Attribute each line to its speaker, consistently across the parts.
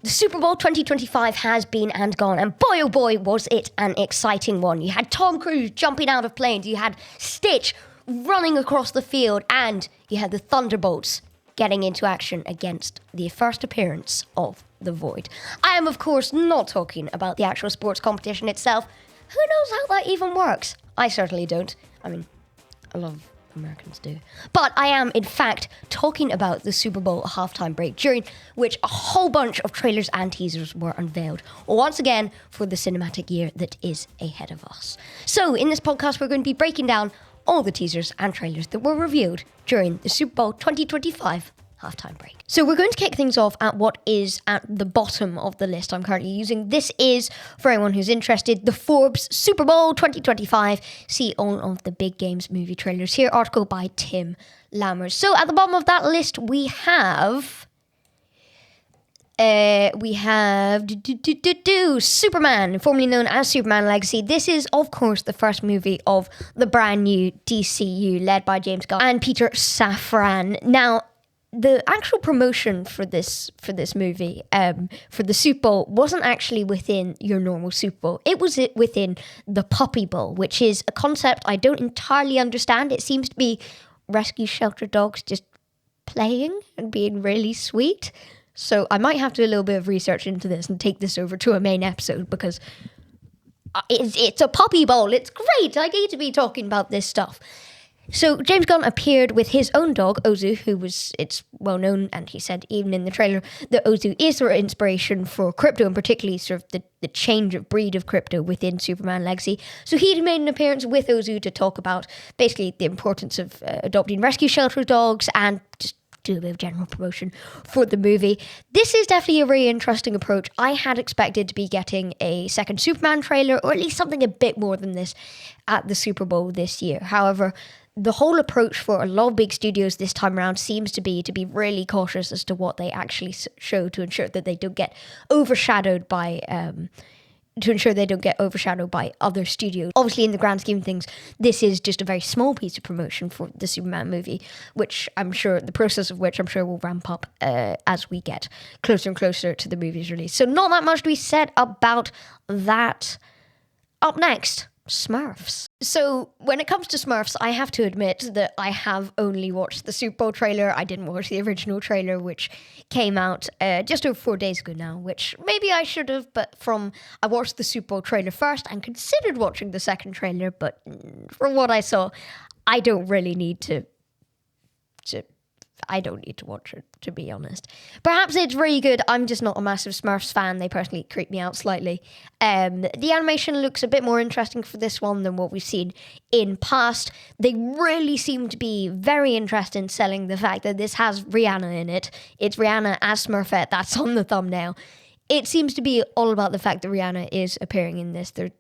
Speaker 1: The Super Bowl 2025 has been and gone, and boy oh boy was it an exciting one. You had Tom Cruise jumping out of planes, you had Stitch running across the field, and you had the Thunderbolts getting into action against the first appearance of the Void. I am of course not talking about the actual sports competition itself. Who knows how that even works? I certainly don't. I mean, a lot of Americans do. But I am, in fact, talking about the Super Bowl halftime break, during which a whole bunch of trailers and teasers were unveiled, once again for the cinematic year that is ahead of us. So, in this podcast, we're going to be breaking down all the teasers and trailers that were revealed during the Super Bowl 2025 halftime break. So we're going to kick things off at what is at the bottom of the list I'm currently using. This is, for anyone who's interested, the Forbes Super Bowl 2025. See all of the big games movie trailers here. Article by Tim Lammers. So at the bottom of that list we have Superman, formerly known as Superman Legacy. This is, of course, the first movie of the brand new DCU, led by James Gunn and Peter Safran. Now, the actual promotion for this movie, for the Super Bowl, wasn't actually within your normal Super Bowl. It was within the Puppy Bowl, which is a concept I don't entirely understand. It seems to be rescue shelter dogs just playing and being really sweet. So I might have to do a little bit of research into this and take this over to a main episode, because it's a Puppy Bowl. It's great. I need to be talking about this stuff. So James Gunn appeared with his own dog, Ozu, it's well known, and he said even in the trailer, that Ozu is sort of inspiration for crypto, and particularly sort of the change of breed of crypto within Superman Legacy. So he made an appearance with Ozu to talk about basically the importance of adopting rescue shelter dogs and just do a bit of general promotion for the movie. This is definitely a really interesting approach. I had expected to be getting a second Superman trailer, or at least something a bit more than this, at the Super Bowl this year. However, the whole approach for a lot of big studios this time around seems to be really cautious as to what they actually show, to ensure that they don't get overshadowed by other studios. Obviously, in the grand scheme of things, this is just a very small piece of promotion for the Superman movie, which I'm sure will ramp up as we get closer and closer to the movie's release. So not that much to be said about that. Up next, Smurfs. So when it comes to Smurfs, I have to admit that I have only watched the Super Bowl trailer. I didn't watch the original trailer, which came out just over 4 days ago now, which maybe I should have, but I watched the Super Bowl trailer first and considered watching the second trailer, but from what I saw, I don't really need to watch it, to be honest. Perhaps it's really good. I'm just not a massive Smurfs fan. They personally creep me out slightly. The animation looks a bit more interesting for this one than what we've seen in past. They really seem to be very interested in selling the fact that this has Rihanna in it. It's Rihanna as Smurfette. That's on the thumbnail. It seems to be all about the fact that Rihanna is appearing in this. There's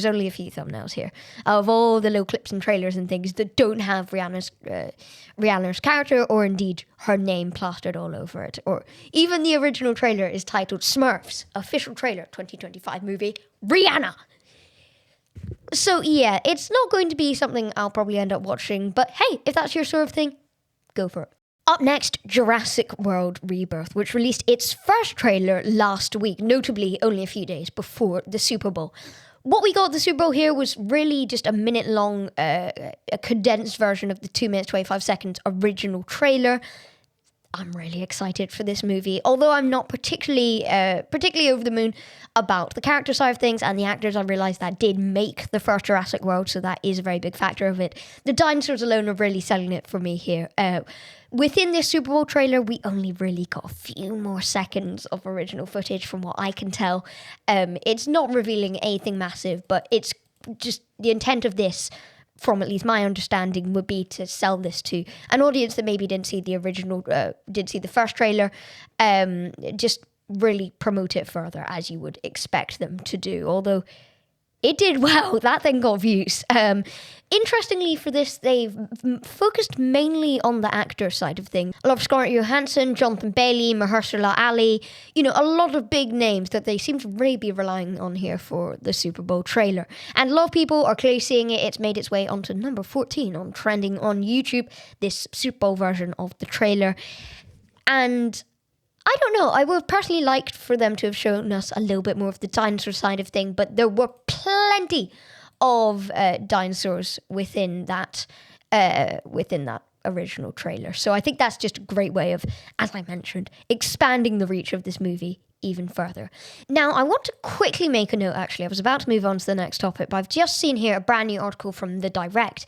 Speaker 1: only a few thumbnails here of all the little clips and trailers and things that don't have Rihanna's character, or indeed her name plastered all over it. Or even the original trailer is titled Smurfs, official trailer 2025 movie, Rihanna. So yeah, it's not going to be something I'll probably end up watching, but hey, if that's your sort of thing, go for it. Up next, Jurassic World Rebirth, which released its first trailer last week, notably only a few days before the Super Bowl. What we got at the Super Bowl here was really just a minute-long, a condensed version of the 2 minutes, 25 seconds original trailer. I'm really excited for this movie, although I'm not particularly over the moon about the character side of things and the actors. I realised that did make the first Jurassic World, so that is a very big factor of it. The dinosaurs alone are really selling it for me here. Within this Super Bowl trailer, we only really got a few more seconds of original footage from what I can tell. It's not revealing anything massive, but it's just the intent of this, from at least my understanding, would be to sell this to an audience that maybe didn't see the first trailer, just really promote it further as you would expect them to do. Although it did well, that thing got views. Interestingly for this, they've focused mainly on the actor side of things. A lot of Scarlett Johansson, Jonathan Bailey, Mahershala Ali, a lot of big names that they seem to really be relying on here for the Super Bowl trailer. And a lot of people are clearly seeing it. It's made its way onto number 14 on trending on YouTube, this Super Bowl version of the trailer. And I don't know. I would personally like for them to have shown us a little bit more of the dinosaur side of thing, but there were plenty of dinosaurs within that original trailer. So I think that's just a great way of, as I mentioned, expanding the reach of this movie even further. Now, I want to quickly make a note, actually. I was about to move on to the next topic, but I've just seen here a brand new article from The Direct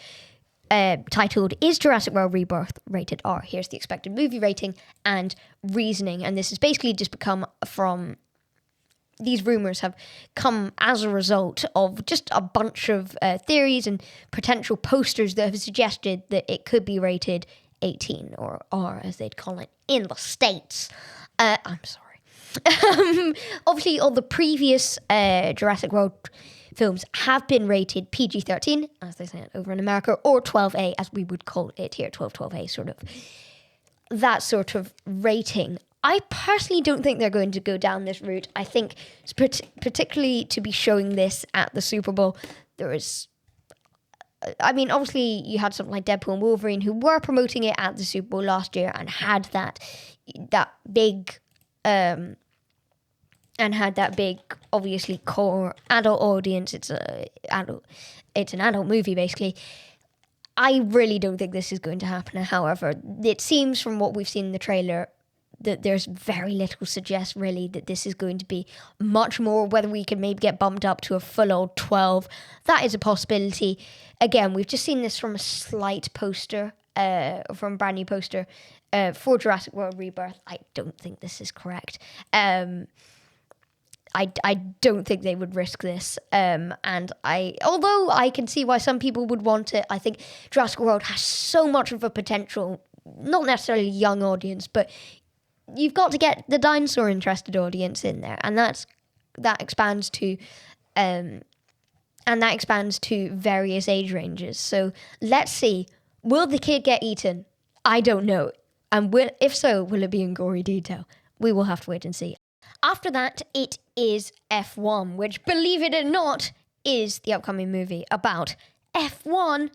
Speaker 1: titled, "Is Jurassic World Rebirth rated R?" Here's the expected movie rating and reasoning. And this has basically just become from... These rumours have come as a result of just a bunch of theories and potential posters that have suggested that it could be rated 18, or R as they'd call it in the States. I'm sorry. Obviously, all the previous Jurassic World films have been rated PG-13, as they say it over in America, or 12A, as we would call it here, 12A, sort of. That sort of rating. I personally don't think they're going to go down this route. I think, particularly to be showing this at the Super Bowl, there is... I mean, obviously, you had something like Deadpool and Wolverine who were promoting it at the Super Bowl last year and had that big... obviously, core adult audience. It's an adult movie, basically. I really don't think this is going to happen. However, it seems from what we've seen in the trailer that there's very little suggests really that this is going to be much more. Whether we can maybe get bumped up to a full old 12, that is a possibility. Again, we've just seen this from a slight poster, from a brand new poster for Jurassic World Rebirth. I don't think this is correct. I don't think they would risk this. Although I can see why some people would want it, I think Jurassic World has so much of a potential, not necessarily young audience, but you've got to get the dinosaur interested audience in there, and that expands to various age ranges. So let's see, will the kid get eaten? I don't know, and if so, will it be in gory detail? We will have to wait and see. After that, it is F1, which, believe it or not, is the upcoming movie about F1.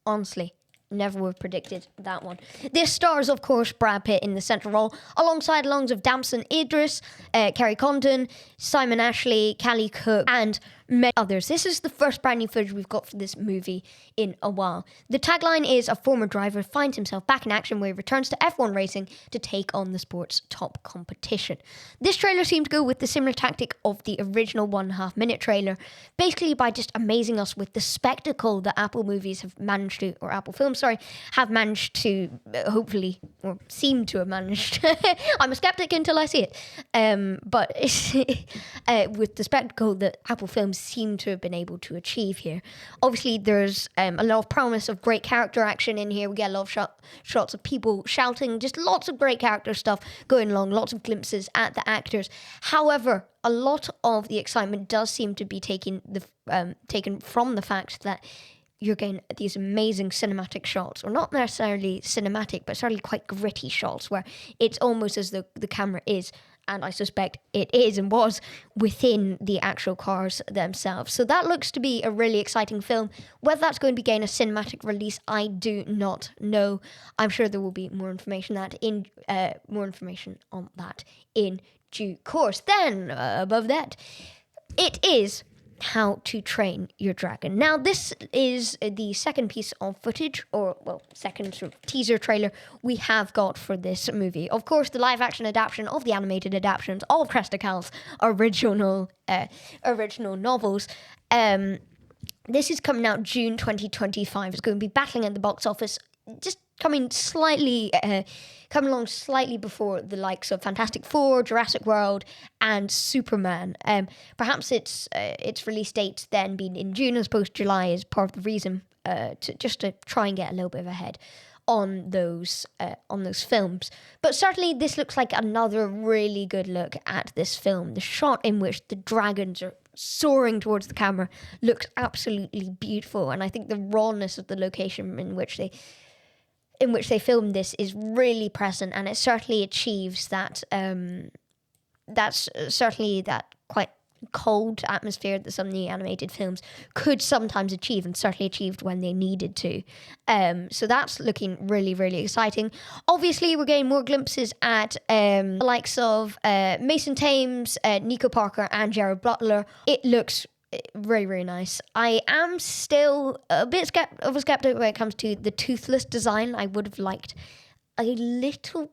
Speaker 1: Honestly, never would have predicted that one. This stars, of course, Brad Pitt in the central role, alongside of Damson Idris, Kerry Condon, Simon Ashley, Callie Cook, and many others. This is the first brand new footage we've got for this movie in a while. The tagline is, "A former driver finds himself back in action where he returns to F1 racing to take on the sport's top competition." This trailer seemed to go with the similar tactic of the original 1.5 minute trailer, basically by just amazing us with the spectacle that Apple movies have managed to, or Apple Films, have managed to, hopefully, or seem to have managed. I'm a skeptic until I see it. But with the spectacle that Apple Films seem to have been able to achieve here. Obviously, there's a lot of promise of great character action in here. We get a lot of shots of people shouting, just lots of great character stuff going along, lots of glimpses at the actors. However, a lot of the excitement does seem to be taken from the fact that you're getting these amazing cinematic shots, or not necessarily cinematic, but certainly quite gritty shots, where it's almost as though the camera is, and I suspect it is and was, within the actual cars themselves. So that looks to be a really exciting film. Whether that's going to be getting a cinematic release, I do not know. I'm sure there will be more information on that in due course. Then, above that, it is How to Train Your Dragon. Now, this is the second piece of footage, second sort of teaser trailer we have got for this movie. Of course, the live-action adaptation of the animated adaptations of Cresta Cal's original novels. This is coming out June 2025. It's going to be battling at the box office, just coming along slightly before the likes of Fantastic Four, Jurassic World, and Superman. Perhaps its release date then being in June as opposed to July is part of the reason to try and get a little bit of a head on those films. But certainly this looks like another really good look at this film. The shot in which the dragons are soaring towards the camera looks absolutely beautiful, and I think the rawness of the location in which they filmed this is really present, and it certainly achieves that. That's certainly that quite cold atmosphere that some of the animated films could sometimes achieve, and certainly achieved when they needed to. So that's looking really, really exciting. Obviously, we're getting more glimpses at the likes of Mason Thames, Nico Parker, and Jared Butler. It looks very, very nice. I am still a bit of a skeptic when it comes to the toothless design. I would have liked a little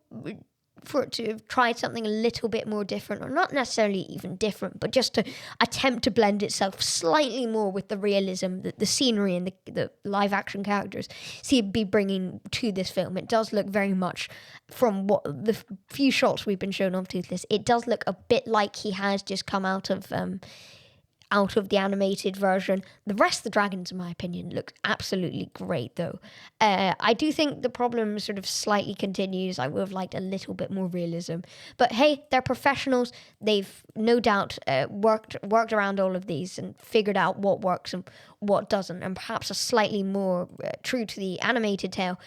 Speaker 1: for it to have tried something a little bit more different, or not necessarily even different, but just to attempt to blend itself slightly more with the realism that the scenery and the live action characters seem to be bringing to this film. It does look very much, from what the few shots we've been shown of Toothless, it does look a bit like he has just come out of the animated version. The rest of the dragons, in my opinion, look absolutely great, though. I do think the problem sort of slightly continues. I would have liked a little bit more realism. But hey, they're professionals. They've no doubt worked around all of these and figured out what works and what doesn't. And perhaps a slightly more true to the animated tale,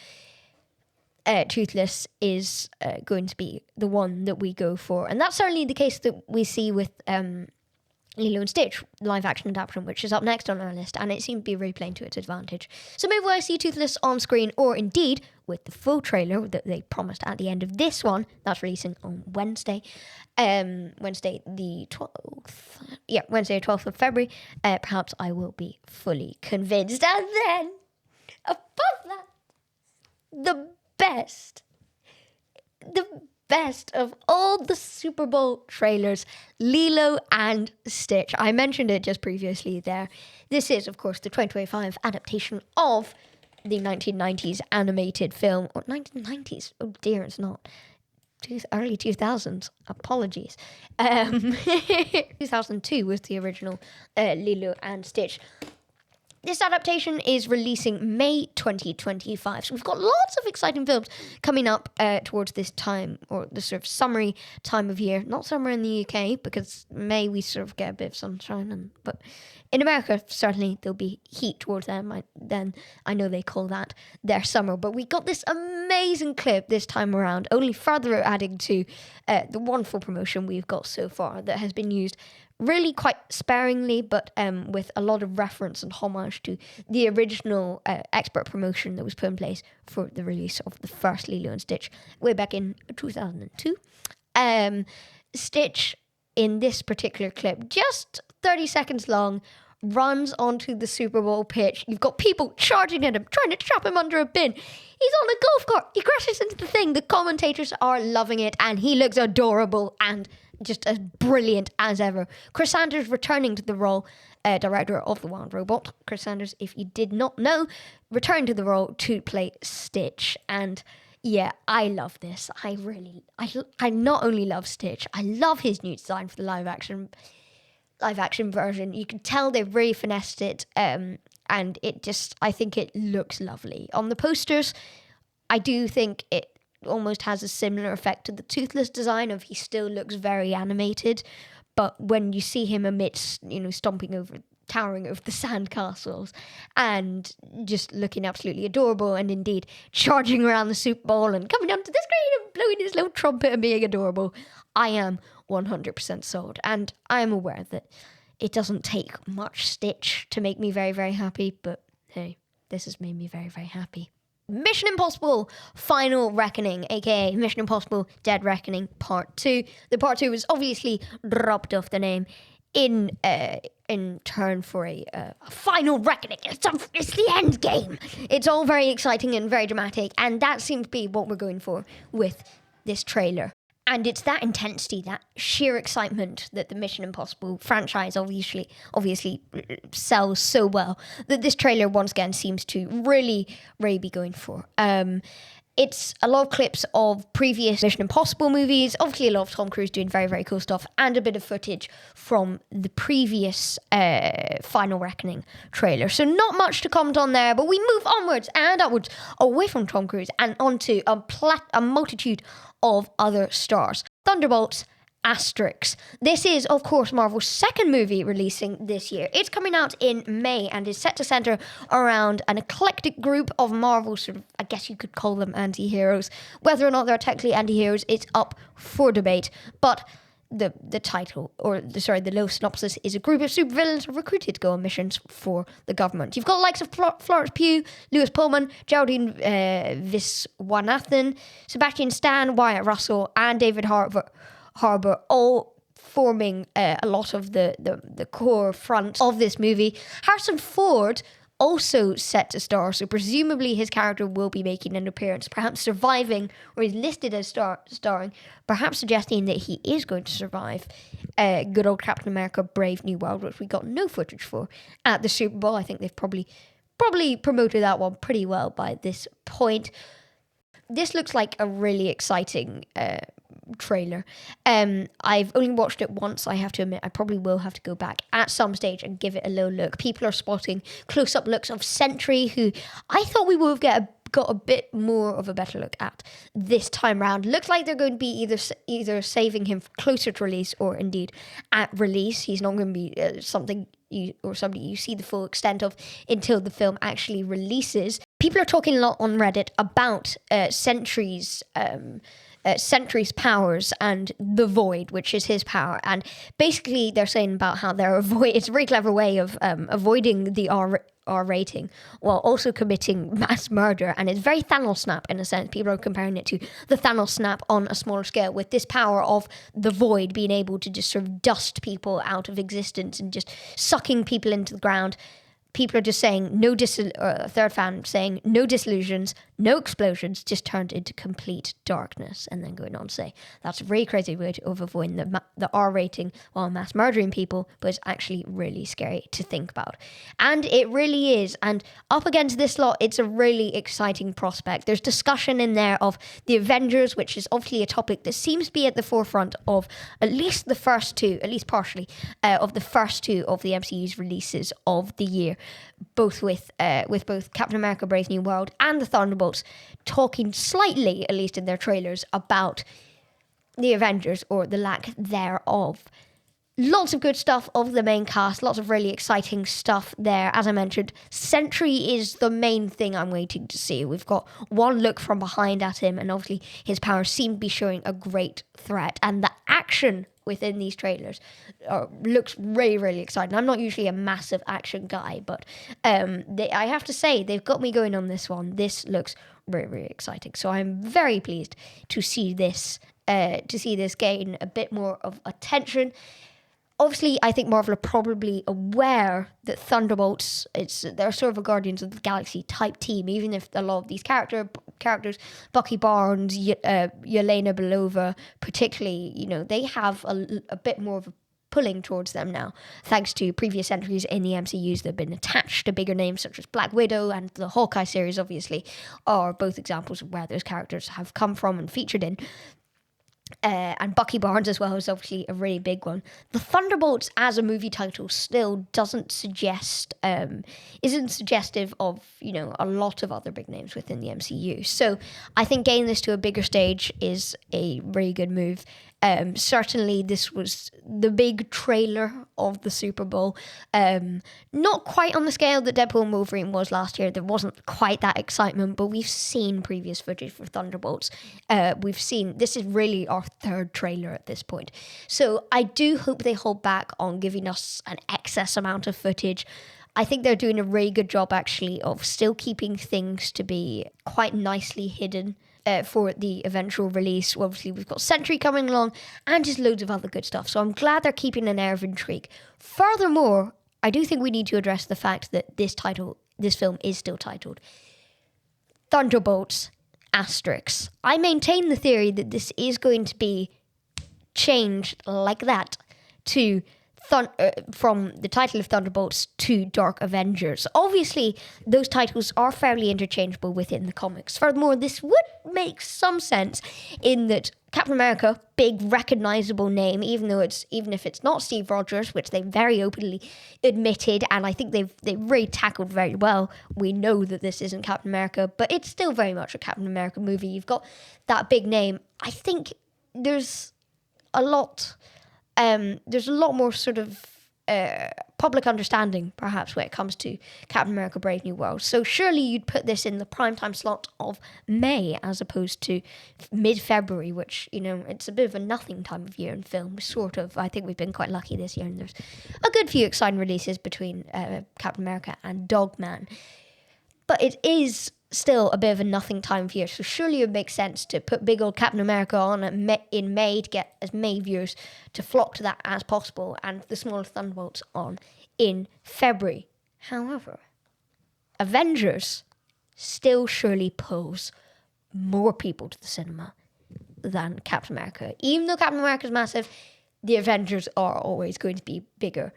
Speaker 1: Toothless is going to be the one that we go for. And that's certainly the case that we see with Lilo and Stitch live action adaptation, which is up next on our list, and it seemed to be really playing to its advantage. So maybe we'll see Toothless on screen, or indeed with the full trailer that they promised at the end of this one. That's releasing on Wednesday. Wednesday the 12th. Yeah, Wednesday the 12th of February. Perhaps I will be fully convinced. And then, above that, the best of all the Super Bowl trailers, Lilo and Stitch. I mentioned it just previously there. This is, of course, the 2025 adaptation of the 1990s animated film. Or 1990s? Oh dear, it's not. Early 2000s. Apologies. 2002 was the original Lilo and Stitch. This adaptation is releasing May 2025. So we've got lots of exciting films coming up towards this time, or the sort of summery time of year. Not summer in the UK, because May we sort of get a bit of sunshine. But in America, certainly there'll be heat towards them. Then I know they call that their summer. But we got this amazing clip this time around, only further adding to the wonderful promotion we've got so far that has been used really quite sparingly, but with a lot of reference and homage to the original expert promotion that was put in place for the release of the first Lilo and Stitch way back in 2002. Stitch, in this particular clip, just 30 seconds long, runs onto the Super Bowl pitch. You've got people charging at him, trying to trap him under a bin. He's on a golf cart. He crashes into the thing. The commentators are loving it, and he looks adorable and just as brilliant as ever. Chris Sanders returning to the role, director of The Wild Robot. Chris Sanders, if you did not know, returned to the role to play Stitch. And yeah, I love this. I not only love Stitch, I love his new design for the live action version. You can tell they've really finessed it, and I think it looks lovely. On the posters, I do think it almost has a similar effect to the Toothless design of he still looks very animated, but when you see him amidst, towering over the sandcastles and just looking absolutely adorable, and indeed charging around the Super Bowl and coming onto the screen and blowing his little trumpet and being adorable, I am 100% sold. And I am aware that it doesn't take much Stitch to make me very, very happy, but hey, this has made me very, very happy. Mission Impossible Final Reckoning, aka Mission Impossible Dead Reckoning Part 2. The Part 2 was obviously dropped off the name in turn for a final reckoning. It's the end game. It's all very exciting and very dramatic, and that seems to be what we're going for with this trailer. And it's that intensity, that sheer excitement that the Mission Impossible franchise obviously sells so well, that this trailer once again seems to really be going for. It's a lot of clips of previous Mission Impossible movies, obviously a lot of Tom Cruise doing very, very cool stuff, and a bit of footage from the previous Final Reckoning trailer. So not much to comment on there, but we move onwards and upwards away from Tom Cruise and onto a multitude of other stars. Thunderbolts, Asterix. This is, of course, Marvel's second movie releasing this year. It's coming out in May and is set to center around an eclectic group of Marvel sort of, I guess you could call them anti-heroes. Whether or not they're technically anti-heroes, it's up for debate. But the title, the little synopsis is: a group of supervillains are recruited to go on missions for the government. You've got the likes of Florence Pugh, Lewis Pullman, Geraldine Viswanathan, Sebastian Stan, Wyatt Russell, and David Harbour, all forming a lot of the core front of this movie. Harrison Ford also set to star, so presumably his character will be making an appearance, perhaps surviving, or he's listed as starring, perhaps suggesting that he is going to survive good old Captain America Brave New World, which we got no footage for at the Super Bowl. I think they've probably promoted that one pretty well by this point. This looks like a really exciting trailer. I've only watched it once. I have to admit, I probably will have to go back at some stage and give it a little look. People are spotting close-up looks of Sentry, who I thought we would have got a bit more of a better look at this time round. Looks like they're going to be either saving him closer to release or indeed at release. He's not going to be somebody you see the full extent of until the film actually releases. People are talking a lot on Reddit about Sentry's powers and the Void, which is his power, and basically they're saying about how it's a very clever way of avoiding the R rating while also committing mass murder, and it's very Thanos snap in a sense. People are comparing it to the Thanos snap on a smaller scale, with this power of the Void being able to just sort of dust people out of existence and just sucking people into the ground. People are just saying a third fan saying no disillusions, no explosions, just turned into complete darkness, and then going on to say that's a very crazy way of avoiding the R rating while mass murdering people, but it's actually really scary to think about. And it really is. And up against this lot, it's a really exciting prospect. There's discussion in there of the Avengers, which is obviously a topic that seems to be at the forefront of at least partially, of the first two of the MCU's releases of the year. Both with both Captain America Brave New World and the Thunderbolts talking slightly, at least in their trailers, about the Avengers or the lack thereof. Lots of good stuff of the main cast, lots of really exciting stuff there. As I mentioned, Sentry is the main thing I'm waiting to see. We've got one look from behind at him, and obviously his powers seem to be showing a great threat, and the action within these trailers looks really, really exciting. I'm not usually a massive action guy, but I have to say, they've got me going on this one. This looks really, really exciting. So I'm very pleased to see this gain a bit more of attention. Obviously, I think Marvel are probably aware that Thunderbolts, they're sort of a Guardians of the Galaxy type team, even if a lot of these characters, Bucky Barnes, Yelena Belova, particularly, they have a bit more of a pulling towards them now, thanks to previous entries in the MCUs that have been attached to bigger names such as Black Widow, and the Hawkeye series, obviously, are both examples of where those characters have come from and featured in. And Bucky Barnes as well is obviously a really big one. The Thunderbolts as a movie title still isn't suggestive of, a lot of other big names within the MCU. So I think getting this to a bigger stage is a really good move. Certainly this was the big trailer of the Super Bowl. Not quite on the scale that Deadpool and Wolverine was last year. There wasn't quite that excitement, but we've seen previous footage for Thunderbolts. This is really our third trailer at this point. So I do hope they hold back on giving us an excess amount of footage. I think they're doing a really good job, actually, of still keeping things to be quite nicely hidden for the eventual release. Well, obviously, we've got Sentry coming along and just loads of other good stuff. So I'm glad they're keeping an air of intrigue. Furthermore, I do think we need to address the fact that this film is still titled Thunderbolts Asterix. I maintain the theory that this is going to be changed like that to from the title of Thunderbolts to Dark Avengers. Obviously, those titles are fairly interchangeable within the comics. Furthermore, this would make some sense in that Captain America, big recognizable name, even if it's not Steve Rogers, which they very openly admitted, and I think they've really tackled very well. We know that this isn't Captain America, but it's still very much a Captain America movie. You've got that big name. I think there's a lot more sort of public understanding, perhaps, when it comes to Captain America Brave New World. So surely you'd put this in the primetime slot of May as opposed to mid-February, which, it's a bit of a nothing time of year in film, sort of. I think we've been quite lucky this year, and there's a good few exciting releases between Captain America and Dogman. But it is still a bit of a nothing time of year, so surely it would make sense to put big old Captain America on in May to get as many viewers to flock to that as possible, and the smaller Thunderbolts on in February. However, Avengers still surely pulls more people to the cinema than Captain America. Even though Captain America is massive, the Avengers are always going to be bigger.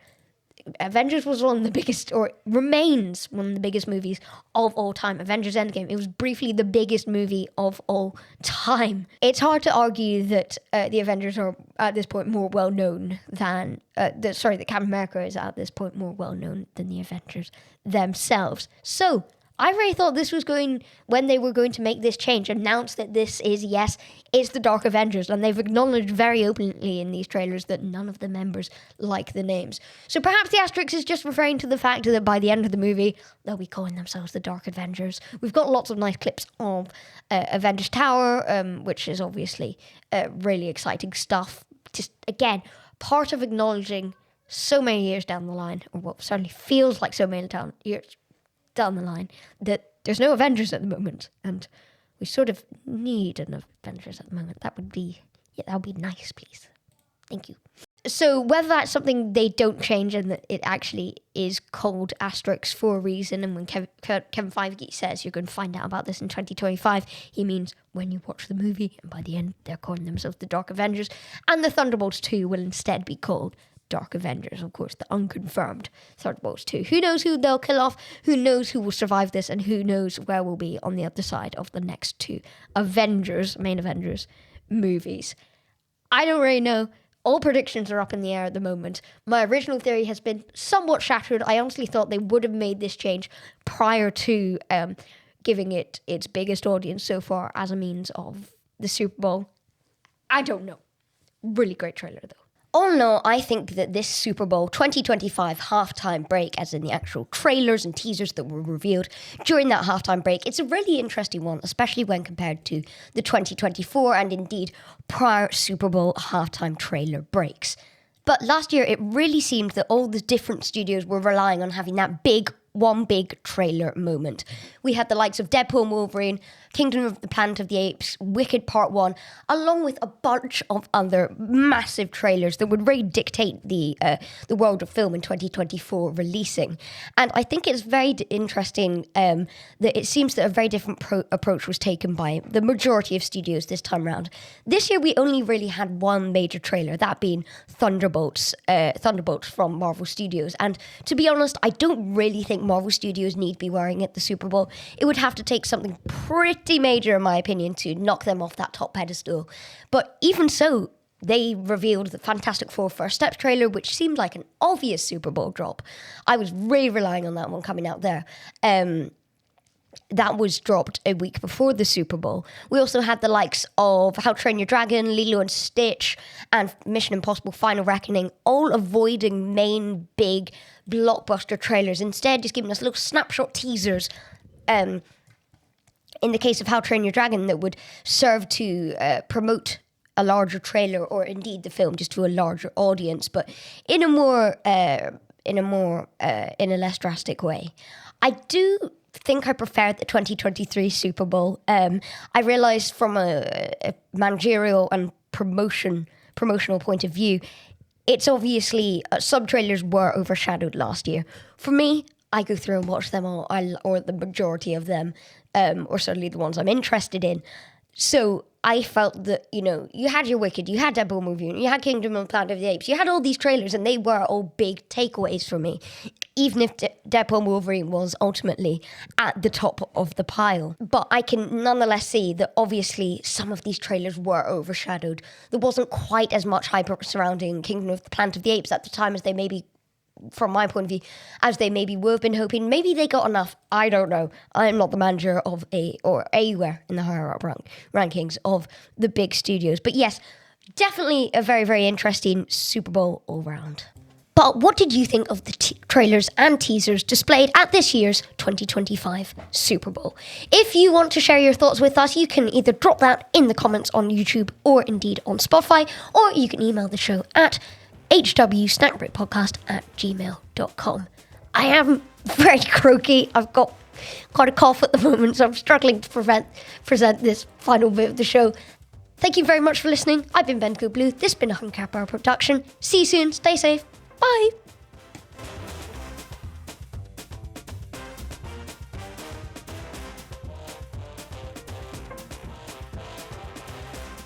Speaker 1: Avengers was one of the biggest, or remains one of the biggest movies of all time. Avengers Endgame, it was briefly the biggest movie of all time. It's hard to argue that the Avengers are at this point more well known than, that Captain America is at this point more well known than the Avengers themselves. So, I really thought this was when they were going to make this change, announce that this is, yes, it's the Dark Avengers, and they've acknowledged very openly in these trailers that none of the members like the names. So perhaps the asterisk is just referring to the fact that by the end of the movie, they'll be calling themselves the Dark Avengers. We've got lots of nice clips of Avengers Tower, which is obviously really exciting stuff. Just, again, part of acknowledging so many years down the line, or what certainly feels like so many years down the line, that there's no Avengers at the moment, and we sort of need an Avengers at the moment. That would be nice, please. Thank you. So whether that's something they don't change and that it actually is called Asterix for a reason, and when Kevin Feige says you're going to find out about this in 2025, he means when you watch the movie, and by the end they're calling themselves the Dark Avengers, and the Thunderbolts 2 will instead be called Dark Avengers, of course, the unconfirmed Thunderbolts 2. Who knows who they'll kill off, who knows who will survive this, and who knows where we'll be on the other side of the next two main Avengers movies. I don't really know. All predictions are up in the air at the moment. My original theory has been somewhat shattered. I honestly thought they would have made this change prior to giving it its biggest audience so far as a means of the Super Bowl. I don't know. Really great trailer, though. All in all, I think that this Super Bowl 2025 halftime break, as in the actual trailers and teasers that were revealed during that halftime break, it's a really interesting one, especially when compared to the 2024 and indeed prior Super Bowl halftime trailer breaks. But last year, it really seemed that all the different studios were relying on having that one big trailer moment. We had the likes of Deadpool and Wolverine, Kingdom of the Planet of the Apes, Wicked Part 1, along with a bunch of other massive trailers that would really dictate the world of film in 2024 releasing. And I think it's very interesting that it seems that a very different approach was taken by the majority of studios this time around. This year we only really had one major trailer, that being Thunderbolts from Marvel Studios. And to be honest, I don't really think Marvel Studios need be wearing at the Super Bowl. It would have to take something pretty major, in my opinion, to knock them off that top pedestal. But even so, they revealed the Fantastic Four First Steps trailer, which seemed like an obvious Super Bowl drop. I was really relying on that one coming out there. That was dropped a week before the Super Bowl. We also had the likes of How to Train Your Dragon, Lilo and Stitch, and Mission Impossible Final Reckoning, all avoiding main big blockbuster trailers, instead just giving us little snapshot teasers. In the case of How to Train Your Dragon, that would serve to promote a larger trailer, or indeed the film, just to a larger audience, but in a less drastic way. I do think I prefer the 2023 Super Bowl. I realised from a managerial and promotional point of view, it's obviously some trailers were overshadowed last year. For me, I go through and watch them all, or the majority of them, or certainly the ones I'm interested in. So I felt that, you had your Wicked, you had Deadpool movie, you had Kingdom of the Planet of the Apes, you had all these trailers, and they were all big takeaways for me, even if Deadpool and Wolverine was ultimately at the top of the pile. But I can nonetheless see that obviously some of these trailers were overshadowed. There wasn't quite as much hype surrounding Kingdom of the Planet of the Apes at the time as they maybe, from my point of view, as they maybe would have been hoping. Maybe they got enough. I don't know. I am not the manager of anywhere in the higher up rankings of the big studios. But yes, definitely a very, very interesting Super Bowl all round. But what did you think of the trailers and teasers displayed at this year's 2025 Super Bowl? If you want to share your thoughts with us, you can either drop that in the comments on YouTube or indeed on Spotify, or you can email the show at hwsnackbreakpodcast@gmail.com. I am very croaky. I've got quite a cough at the moment, so I'm struggling to present this final bit of the show. Thank you very much for listening. I've been Ben Goodblue. This has been a Huncap Hour production. See you soon. Stay safe. Bye.